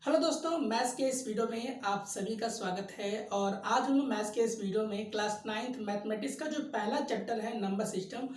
Hello दोस्तों, maths के इस वीडियो में आप सभी का स्वागत है। और आज हम मैथ्स के इस वीडियो में क्लास 9th मैथमेटिक्स का जो पहला चैप्टर है नंबर सिस्टम,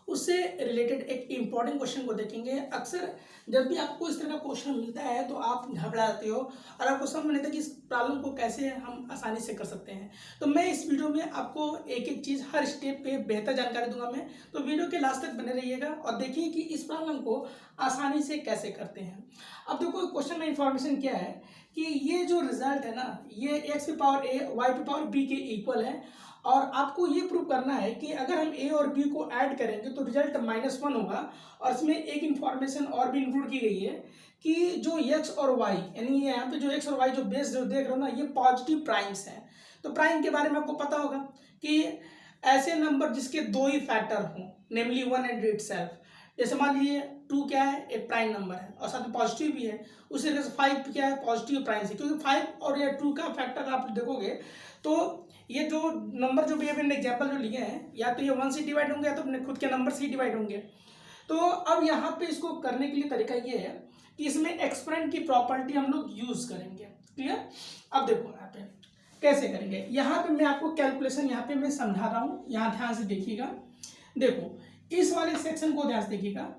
उससे रिलेटेड एक इम्पॉर्टेंट क्वेश्चन को देखेंगे। अक्सर जब भी आपको इस तरह का क्वेश्चन मिलता है तो आप घबरा जाते हो और आपको समझ में नहीं आता कि इस प्रॉब्लम को कैसे हम आसानी से कर सकते हैं। तो मैं इस वीडियो में आपको एक एक चीज़ हर स्टेप पे बेहतर जानकारी दूंगा मैं। तो वीडियो के लास्ट तक बने रहिएगा और देखिए कि इस प्रॉब्लम को आसानी से कैसे करते हैं। अब देखो क्वेश्चन में इंफॉर्मेशन क्या है कि ये जो रिजल्ट है ना, ये एक्स पे पावर ए वाई पे पावर बी के इक्वल है। और आपको ये प्रूव करना है कि अगर हम ए और बी को ऐड करेंगे तो रिजल्ट -1 होगा। और इसमें एक इंफॉर्मेशन और भी इंक्लूड की गई है कि जो एक्स और वाई, यानी यहाँ पे जो एक्स और वाई जो बेस जो देख रहे हो ना, ये पॉजिटिव प्राइम्स हैं। तो प्राइम के बारे में आपको पता होगा कि ऐसे नंबर जिसके दो ही फैक्टर हों, नेमली 1 एंड इटसेल्फ। जैसे मान लीजिए 2 क्या है, एक प्राइम नंबर है और साथ में पॉजिटिव भी है। उसी तरह से 5 क्या है, पॉजिटिव प्राइम से, क्योंकि 5 और या 2 का फैक्टर आप देखोगे तो ये जो नंबर जो भी अपने एग्जाम्पल जो लिए हैं, या तो ये 1 से डिवाइड होंगे या तो अपने खुद के नंबर से ही डिवाइड होंगे। तो अब यहाँ पे इसको करने के लिए तरीका ये है कि इसमें एक्सपोनेंट की प्रॉपर्टी हम लोग यूज करेंगे। क्लियर? अब देखो यहाँ पे कैसे करेंगे। यहाँ पे मैं आपको कैलकुलेशन यहाँ पे मैं समझा रहा हूँ, यहाँ ध्यान से देखिएगा। देखो इस वाले सेक्शन को ध्यान से देखिएगा।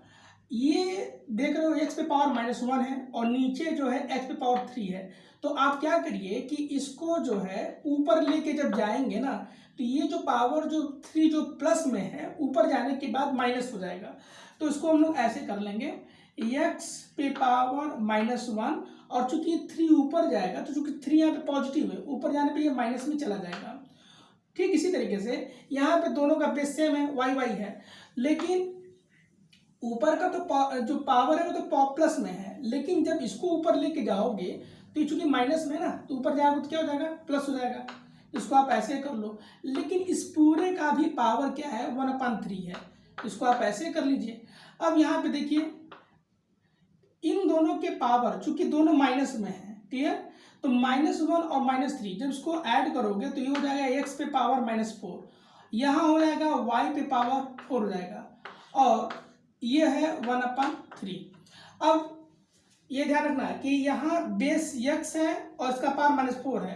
ये देख रहे हो एक्स पे पावर -1 है और नीचे जो है एक्स पे पावर 3 है। तो आप क्या करिए कि इसको जो है ऊपर लेके जब जाएंगे ना, तो ये जो पावर जो 3 जो प्लस में है, ऊपर जाने के बाद माइनस हो जाएगा। तो इसको हम लोग ऐसे कर लेंगे, एक्स पे पावर -1, और चूंकि 3 ऊपर जाएगा तो चूंकि 3 यहाँ पे पॉजिटिव है, ऊपर जाने पे ये माइनस में चला जाएगा। ठीक इसी तरीके से यहाँ पे दोनों का बेस सेम है, वाई वाई है, लेकिन ऊपर का तो जो पावर है वो तो प्लस में है, लेकिन जब इसको ऊपर लेके जाओगे तो चूंकि माइनस में ना, तो ऊपर जाएगा तो क्या हो जाएगा, प्लस हो जाएगा। इसको आप ऐसे कर लो, लेकिन इस पूरे का भी पावर क्या है, 1/3 है। इसको आप ऐसे कर लीजिए। अब यहाँ पे देखिए इन दोनों के पावर चूंकि दोनों माइनस में है, क्लियर, तो -1 और -3 जब इसको ऐड करोगे तो ये हो जाएगा एक्स पे पावर -4, यहाँ हो जाएगा वाई पे पावर 4 हो जाएगा, और ये है 1/3। अब ये ध्यान रखना है कि यहाँ बेस x है और इसका पावर -4 है,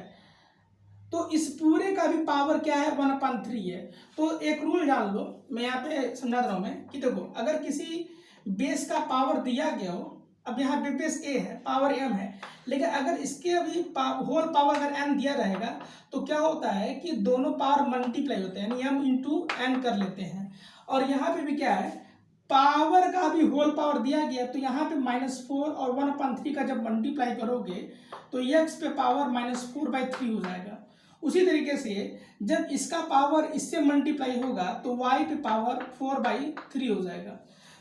तो इस पूरे का भी पावर क्या है, 1/3 है। तो एक रूल जान लो, मैं यहाँ पे समझा रहा हूँ मैं कि देखो अगर किसी बेस का पावर दिया गया हो, अब यहाँ पे बेस a है, पावर m है, लेकिन अगर इसके अभी होल पावर अगर n दिया रहेगा तो क्या होता है कि दोनों पावर मल्टीप्लाई होते हैं, यानी m इंटू n कर लेते हैं। और यहाँ पे भी क्या है, पावर का भी होल पावर दिया गया, तो यहाँ पे -4 और 1/3 का जब मल्टीप्लाई करोगे तो x पे पावर -4/3 हो जाएगा। उसी तरीके से जब इसका पावर इससे मल्टीप्लाई होगा तो y पे पावर 4/3 हो जाएगा।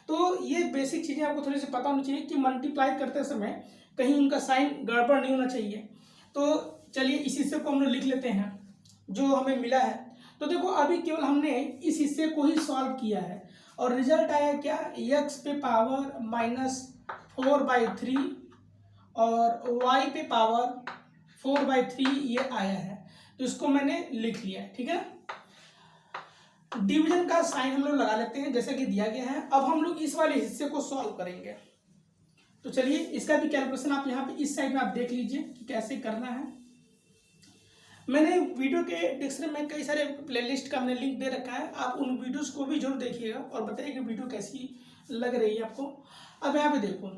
तो ये बेसिक चीज़ें आपको थोड़ी सी पता होनी चाहिए कि मल्टीप्लाई करते समय कहीं उनका साइन गड़बड़ नहीं होना चाहिए। तो चलिए इस हिस्से को हम लोग लिख लेते हैं जो हमें मिला है। तो देखो अभी केवल हमने इस हिस्से को ही सॉल्व किया है और रिजल्ट आया क्या, x पे पावर -4/3 और y पे पावर 4/3 ये आया है। तो इसको मैंने लिख लिया है, ठीक है। डिवीजन का साइन हम लोग लगा लेते हैं जैसे कि दिया गया है। अब हम लोग इस वाले हिस्से को सॉल्व करेंगे। तो चलिए इसका भी कैलकुलेशन आप यहाँ पे इस साइड में आप देख लीजिए कि कैसे करना है। मैंने वीडियो के डिस्क्रिप्शन में कई सारे प्लेलिस्ट का मैंने लिंक दे रखा है, आप उन वीडियोस को भी जरूर देखिएगा और बताइए कि वीडियो कैसी लग रही है आपको। अब यहाँ पे देखो,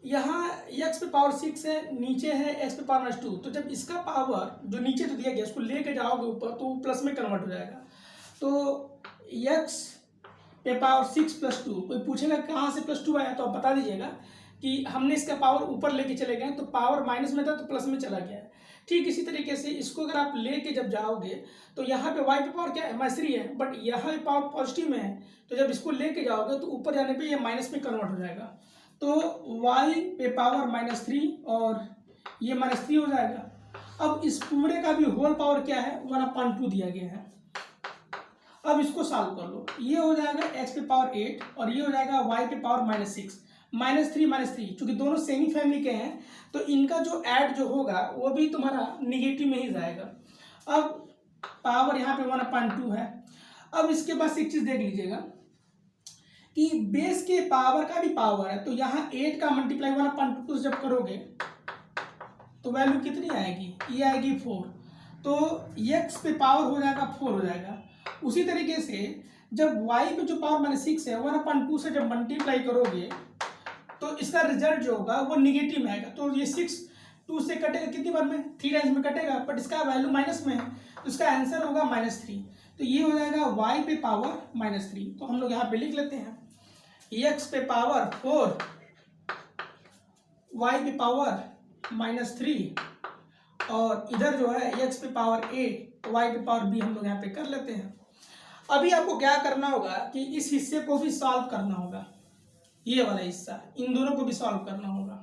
यहाँ x पे पावर 6 है, नीचे है x पे पावर -2, तो जब इसका पावर जो नीचे तो दिया गया उसको लेके जाओगे ऊपर तो प्लस में कन्वर्ट हो जाएगा। तो x पे पावर 6 + 2, कोई पूछेगा कहाँ से +2 आया तो आप बता दीजिएगा कि हमने इसका पावर ऊपर लेके चले गए, तो पावर माइनस में था तो प्लस में चला गया है। ठीक इसी तरीके से इसको अगर आप लेके जब जाओगे तो यहाँ पे y पे पावर क्या है, -3 है, बट यहाँ पे पावर पॉजिटिव में है, तो जब इसको लेके जाओगे तो ऊपर जाने पे ये माइनस में कन्वर्ट हो जाएगा। तो y पे पावर -3 और ये -3 हो जाएगा। अब इस पूरे का भी होल पावर क्या है, 1/2 दिया गया है। अब इसको सॉल्व कर लो, ये हो जाएगा x पे पावर 8 और ये हो जाएगा y पे पावर -6, -3 चूंकि दोनों सेमी फैमिली के हैं तो इनका जो ऐड जो होगा वो भी तुम्हारा निगेटिव में ही जाएगा। अब पावर यहाँ पे 1/2 है। अब इसके बाद एक चीज देख लीजिएगा कि बेस के पावर का भी पावर है, तो यहाँ 8 का मल्टीप्लाई 1/2 जब करोगे तो वैल्यू कितनी आएगी, ये आएगी 4। तो x पे पावर हो जाएगा 4 हो जाएगा। उसी तरीके से जब y पे जो पावर -6 है 1/2 से जब मल्टीप्लाई करोगे तो इसका रिजल्ट जो होगा वो निगेटिव में आएगा। तो ये 6 2 से कटेगा कितनी बार में, 3 टाइम्स में कटेगा, बट इसका वैल्यू माइनस में है तो इसका आंसर होगा -3। तो ये हो जाएगा y पे पावर -3। तो हम लोग यहाँ पे लिख लेते हैं x पे पावर 4 y पे पावर -3 और इधर जो है x पे पावर a y पे पावर b हम लोग यहाँ पे कर लेते हैं। अभी आपको क्या करना होगा कि इस हिस्से को भी सॉल्व करना होगा, ये वाला हिस्सा, इन दोनों को भी सॉल्व करना होगा।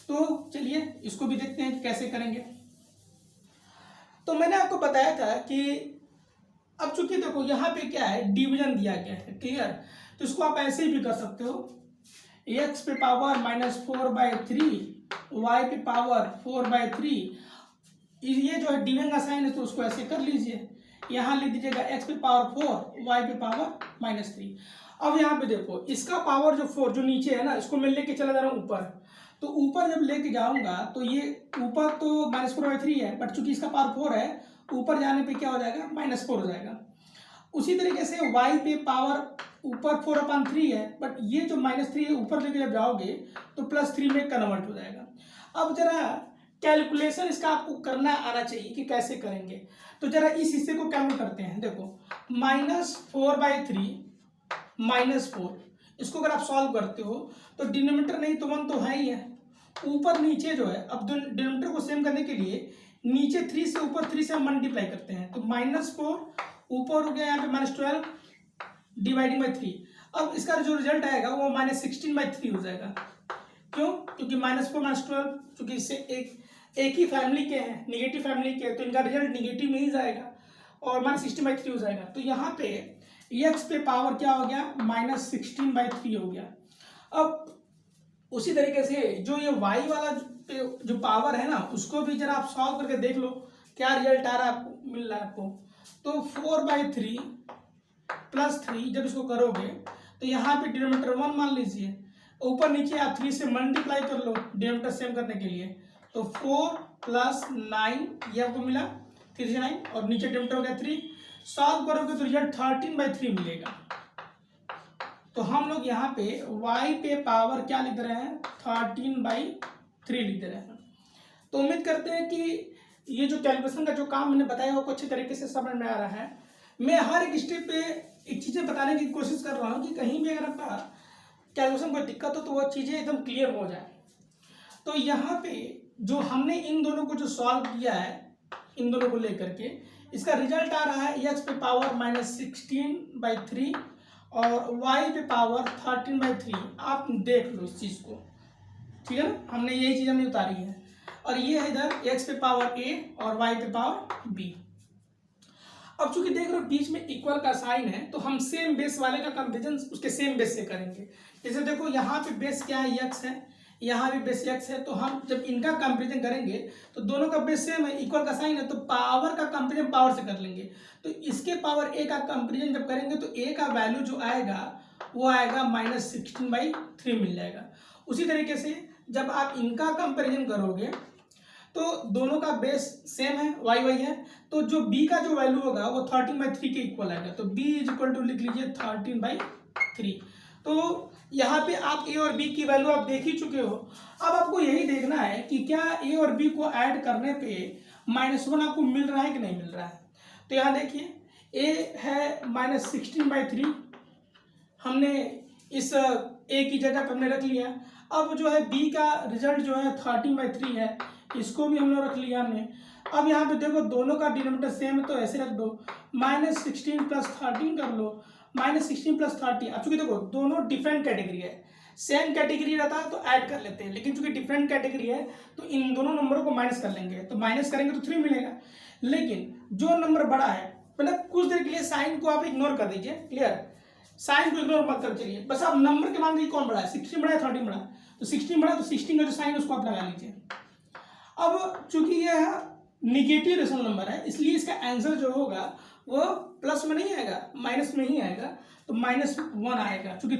तो चलिए इसको भी देखते हैं कि कैसे करेंगे। तो मैंने आपको बताया था कि अब चूंकि देखो यहाँ पे क्या है, डिवीजन दिया गया है, क्लियर। तो इसको आप ऐसे भी कर सकते हो, x पे पावर -4/3 y पे पावर 4/3। ये जो है डिवीजन का साइन है तो उसको ऐसे कर लीजिए, यहाँ लिख दीजिएगा x पे पावर 4 y पे पावर -3। अब यहाँ पे देखो इसका पावर जो 4 जो नीचे है ना, इसको मैं लेके चला जा रहा हूँ ऊपर। तो ऊपर जब लेके जाऊंगा तो ये ऊपर तो -4/3 है, बट चूंकि इसका पावर 4 है, ऊपर जाने पे क्या हो जाएगा, -4 हो जाएगा। उसी तरीके से y पे पावर ऊपर 4/3 है, बट ये जो -3 है ऊपर लेके जब जाओगे तो +3 में कन्वर्ट हो जाएगा। अब जरा कैलकुलेशन इसका आपको करना आना चाहिए कि कैसे करेंगे। तो जरा इस हिस्से को कैलकुलेट करते हैं। देखो -4/3 -4, इसको अगर आप सॉल्व करते हो तो डिनोमिनेटर नहीं तो 1 तो है ही है, ऊपर नीचे जो है। अब डिनोमिनेटर को सेम करने के लिए नीचे 3 से ऊपर 3 से हम मल्टीप्लाई करते हैं, तो -4 ऊपर हो गया यहाँ पे -12 डिवाइडिंग बाई 3। अब इसका जो रिजल्ट आएगा वो -16/3 हो जाएगा। क्यों? क्योंकि -4 -12 चूंकि इससे एक ही फैमिली के हैं, निगेटिव फैमिली के, तो इनका रिजल्ट निगेटिव में ही जाएगा और -16/3 हो जाएगा। तो यहाँ पे x पे पावर क्या हो गया, -16/3 हो गया। अब उसी तरीके से जो ये y वाला जो पावर है ना, उसको भी जरा आप सॉल्व करके देख लो क्या रिजल्ट आ रहा है, आपको मिल रहा है आपको। तो 4/3 + 3 जब इसको करोगे तो यहाँ पे डिनोमिनेटर 1 मान लीजिए, ऊपर नीचे आप 3 से मल्टीप्लाई कर लो डिनोमिनेटर सेम करने के लिए। तो 4 + 9 ये आपको मिला 3 से 9, और नीचे डिनोमिनेटर हो गया 3। सॉल्व करोगे तो रिजल्ट 13/3 मिलेगा। तो हम लोग यहाँ पे y पे पावर क्या लिख रहे हैं, 13/3 लिख रहे हैं। तो उम्मीद करते हैं कि ये जो कैलकुलेशन का जो काम मैंने बताया वो अच्छी तरीके से समझ में आ रहा है। मैं हर एक स्टेप पे एक चीज़ें बताने की कोशिश कर रहा हूँ कि कहीं भी अगर आपका कैलकुलेशन कोई दिक्कत हो तो वो चीज़ें एकदम क्लियर हो जाए। तो यहाँ पे जो हमने इन दोनों को जो सॉल्व किया है, इन दोनों को लेकर के इसका रिजल्ट आ रहा है x पे पावर -16/3 और y पे पावर 13/3। आप देख लो इस चीज़ को, ठीक है ना, हमने यही चीज़ हमने उतारी है। और ये है इधर x पे पावर a और y पे पावर b। अब चूंकि देख रहे हो बीच में इक्वल का साइन है, तो हम सेम बेस वाले का कंपेरिजन उसके सेम बेस से करेंगे। जैसे देखो यहाँ पे बेस क्या है, x है, यहाँ भी बेस x है, तो हम जब इनका कंपेरिजन करेंगे तो दोनों का बेस सेम है, इक्वल का साइन है, तो पावर का कंपेरिजन पावर से कर लेंगे। तो इसके पावर a का कंपेरिजन जब करेंगे तो a का वैल्यू जो आएगा वो आएगा -16/3 मिल जाएगा। उसी तरीके से जब आप इनका कंपेरिजन करोगे तो दोनों का बेस सेम है, y है, तो जो b का जो वैल्यू होगा वो 13/3 के इक्वल आएगा। तो b = लिख लीजिए 13/3। तो यहाँ पे आप a और b की वैल्यू आप देख ही चुके हो। अब आपको यही देखना है कि क्या a और b को ऐड करने पे -1 आपको मिल रहा है कि नहीं मिल रहा है। तो यहाँ देखिए a है -16/3, हमने इस a की जगह पर हमने रख लिया। अब जो है b का रिजल्ट जो है 13/3 है, इसको भी हम लोग रख लिया हमने। अब यहाँ पे देखो दोनों का डिनोमिनेटर सेम है तो ऐसे रख दो, -16 + 13 कर लो, -16 + 30। अब चूंकि देखो दोनों डिफरेंट कैटेगरी है, सेम कैटेगरी रहता है तो ऐड कर लेते हैं, लेकिन चूंकि डिफरेंट कैटेगरी है तो इन दोनों नंबरों को माइनस कर लेंगे। तो माइनस करेंगे तो 3 मिलेगा, लेकिन जो नंबर बड़ा है मतलब कुछ देर के लिए साइन को आप इग्नोर कर दीजिए, क्लियर, साइन को इग्नोर मत कर चलिए, बस आप नंबर के मान लीजिए कौन बड़ा है, 16 बड़ा है 13 बड़ा। तो 16 बड़ा तो 16 का जो साइन है उसको आप लगा लीजिए। अब चूंकि यह निगेटिव रेशनल नंबर है इसलिए इसका आंसर जो होगा वो प्लस में नहीं आएगा, माइनस में ही आएगा। तो -1 आएगा, चूंकि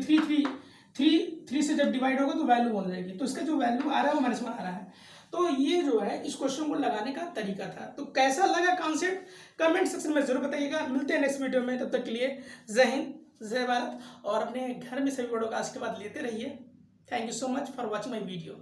3 से जब डिवाइड होगा तो वैल्यू 1 हो जाएगी, तो इसका जो वैल्यू आ रहा है वो -1 आ रहा है। तो ये जो है इस क्वेश्चन को लगाने का तरीका था। तो कैसा लगा कॉन्सेप्ट कमेंट सेक्शन में जरूर बताइएगा। मिलते हैं नेक्स्ट वीडियो में, तब तक के लिए जय हिंद जय भारत, और अपने घर में सभी बड़ों का आशीर्वाद लेते रहिए। Thank you so much for watching my video.